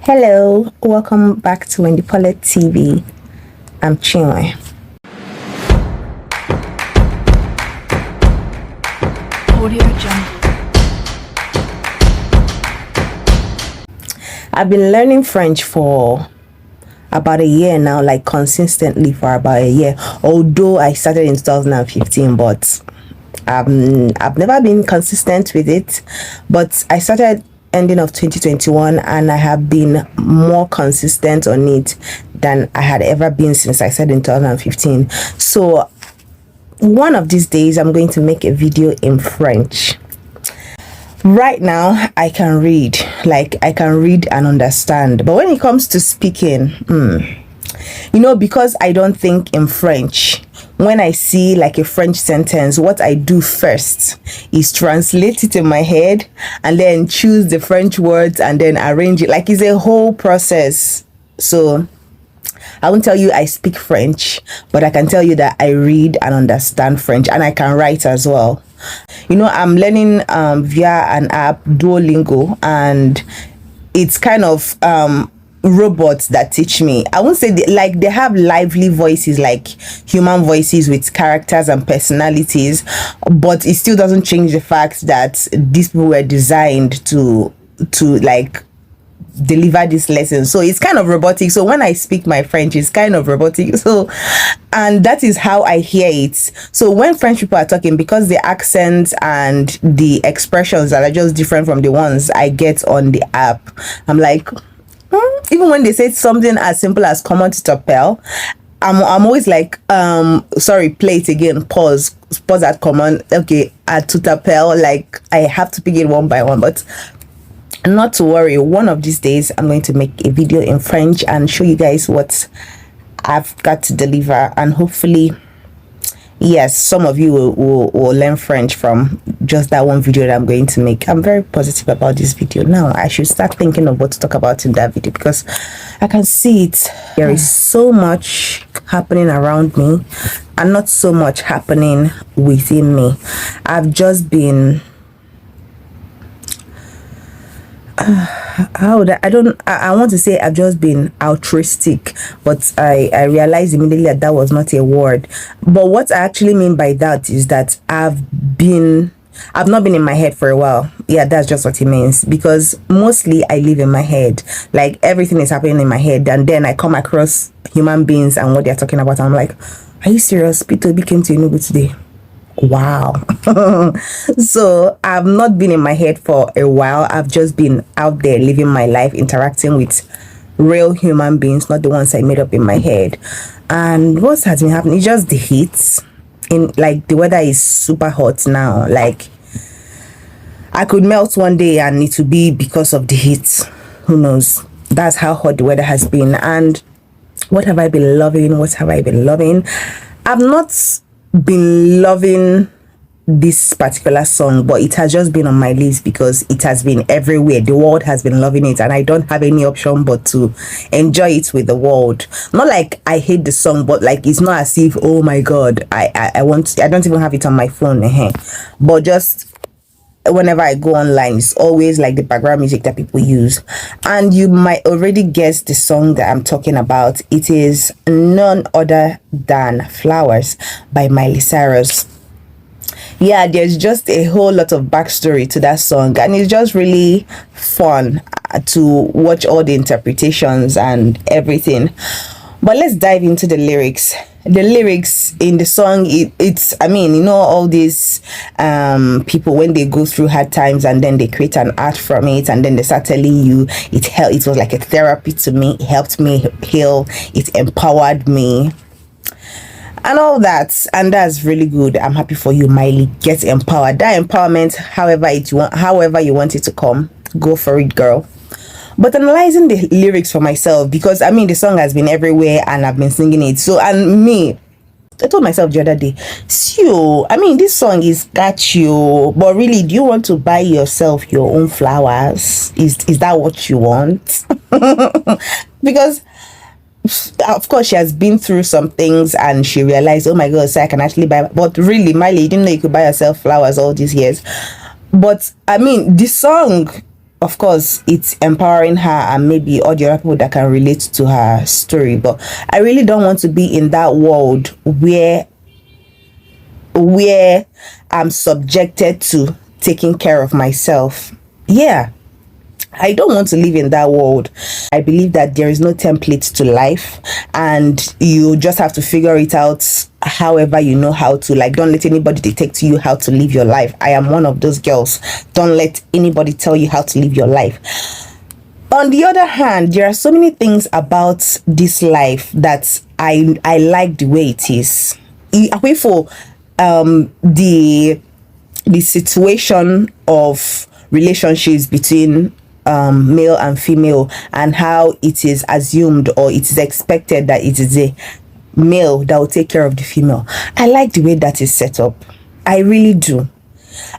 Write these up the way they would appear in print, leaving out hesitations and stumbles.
Hello, welcome back to Wendy Paulette TV. I'm Chinwe. Audio Jungle. I've been learning French for about a year now, like consistently for about a year. Although I started in 2015, but I've never been consistent with it. But I started ending of 2021 and I have been more consistent on it than I had ever been since I started in 2015. So one of these days I'm going to make a video in French. Right now I can read, and understand, but when it comes to speaking, because I don't think in French, when I see like a French sentence, what I do first is translate it in my head and then choose the French words and then arrange it. Like, it's a whole process. So I won't tell you I speak French, but I can tell you that I read and understand French, and I can write as well. I'm learning via an app, Duolingo, and it's kind of robots that teach me. I won't say they have lively voices, like human voices with characters and personalities, but it still doesn't change the fact that these people were designed to like deliver this lesson. So it's kind of robotic. So when I speak my French, it's kind of robotic. So, and that is how I hear it. So when French people are talking, because the accents and the expressions that are just different from the ones I get on the app, I'm like, even when they say something as simple as comment t'appelle, I'm always like, sorry, play it again, pause at command, okay, at tout appel. Like, I have to pick it one by one, but not to worry. One of these days I'm going to make a video in French and show you guys what I've got to deliver, and hopefully, yes, some of you will learn French from just that one video that I'm going to make. I'm very positive about this video. Now I should start thinking of what to talk about in that video, because I can see it. There is so much happening around me and not so much happening within me. I've just been I want to say I've just been altruistic, but I realized immediately that was not a word. But what I actually mean by that is that I've not been in my head for a while. Yeah, that's just what it means, because mostly I live in my head. Like, everything is happening in my head, and then I come across human beings and what they're talking about, and I'm like, are you serious? Peter B came to Enugu today. Wow. So I've not been in my head for a while. I've just been out there living my life, interacting with real human beings, not the ones I made up in my head. And what has been happening is just the heat. Like, the weather is super hot now. Like, I could melt one day and it would be because of the heat. Who knows? That's how hot the weather has been. And what have I been loving? I've not been loving this particular song, but it has just been on my list because it has been everywhere. The world has been loving it, and I don't have any option but to enjoy it with the world. Not like I hate the song, but like, it's not as if, oh my god, I don't even have it on my phone, but just whenever I go online, it's always like the background music that people use. And you might already guess the song that I'm talking about. It is none other than Flowers by Miley Cyrus. Yeah, there's just a whole lot of backstory to that song, and it's just really fun to watch all the interpretations and everything. But let's dive into the lyrics. The lyrics in the song, it's all these people, when they go through hard times and then they create an art from it, and then they start telling you it was like a therapy to me. It helped me heal. It empowered me and all that, and that's really good. I'm happy for you, Miley. Get empowered. That empowerment, however you want it to come, go for it, girl. But analyzing the lyrics for myself, because the song has been everywhere and I've been singing it. So, and me, I told myself the other day, so this song is got you, but really, do you want to buy yourself your own flowers? Is that what you want? Because of course she has been through some things and she realized, oh my god, so I can actually buy. But really, Miley, you didn't know you could buy yourself flowers all these years. But this song of course, it's empowering her and maybe all the other people that can relate to her story. But I really don't want to be in that world where I'm subjected to taking care of myself. Yeah, I don't want to live in that world. I believe that there is no template to life, and you just have to figure it out however you know how to. Like, don't let anybody dictate to you how to live your life. I am one of those girls. Don't let anybody tell you how to live your life. On the other hand, there are so many things about this life that I like the way it is. Away for the situation of relationships between male and female, and how it is assumed or it is expected that it is a male that will take care of the female. I like the way that is set up. I really do.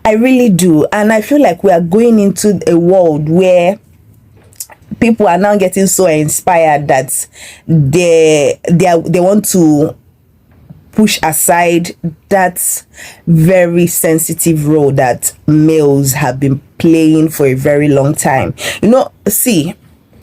I really do. And I feel like we are going into a world where people are now getting so inspired that they want to push aside that very sensitive role that males have been playing for a very long time. You know, see,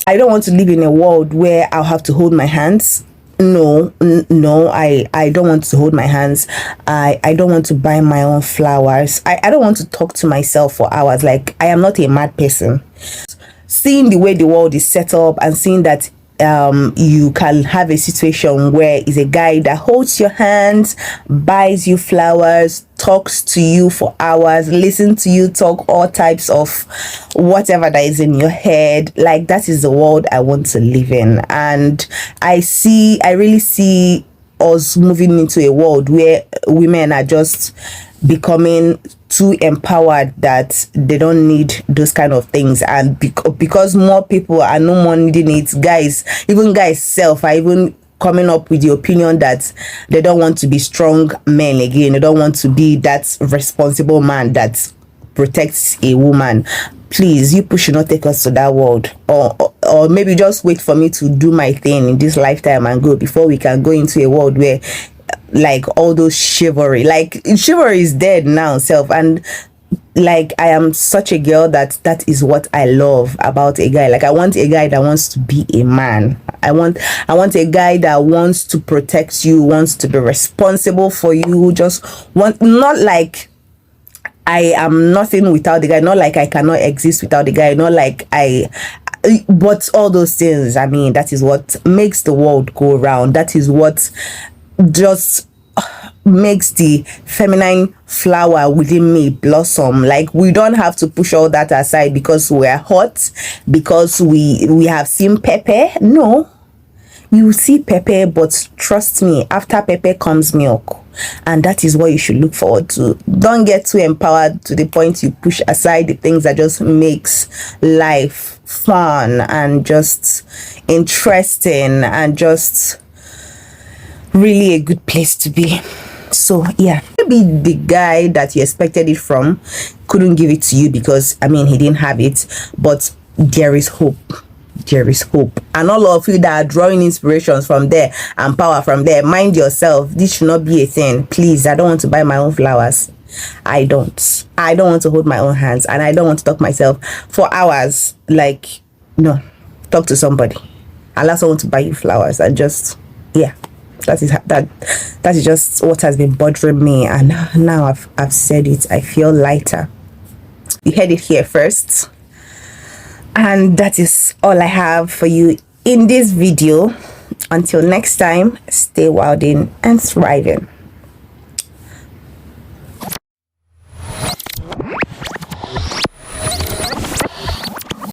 I don't want to live in a world where I'll have to hold my hands. No, I don't want to hold my hands. I don't want to buy my own flowers. I don't want to talk to myself for hours. Like, I am not a mad person. Seeing the way the world is set up and seeing that you can have a situation where it's a guy that holds your hands, buys you flowers, talks to you for hours, listen to you talk all types of whatever that is in your head. Like, that is the world I want to live in. And I really see us moving into a world where women are just becoming too empowered that they don't need those kind of things, and because more people are no more needing it, even guys self are even coming up with the opinion that they don't want to be strong men again. They don't want to be that responsible man that protects a woman. Please, you should not take us to that world, or maybe just wait for me to do my thing in this lifetime and go before we can go into a world where, like, all those chivalry is dead now self. And like, I am such a girl that is what I love about a guy. Like, I want a guy that wants to be a man. I want a guy that wants to protect you, wants to be responsible for you, not like I am nothing without the guy, not like I cannot exist without the guy, not like but all those things. I mean, that is what makes the world go round. That is what just makes the feminine flower within me blossom. Like, we don't have to push all that aside because we're hot, because we have seen pepper. No, you see pepper, but trust me, after pepper comes milk, and that is what you should look forward to. Don't get too empowered to the point you push aside the things that just makes life fun and just interesting and just really a good place to be. So yeah, maybe the guy that you expected it from couldn't give it to you because, I mean, he didn't have it, but there is hope. There is hope. And all of you that are drawing inspirations from there and power from there, mind yourself. This should not be a thing. Please, I don't want to buy my own flowers. I don't want to hold my own hands, and I don't want to talk myself for hours. Like, no, talk to somebody. Allow someone to buy you flowers, and just, yeah, that is just what has been bothering me. And now I've said it. I feel lighter. You heard it here first. And that is all I have for you in this video. Until next time, stay wilding and thriving.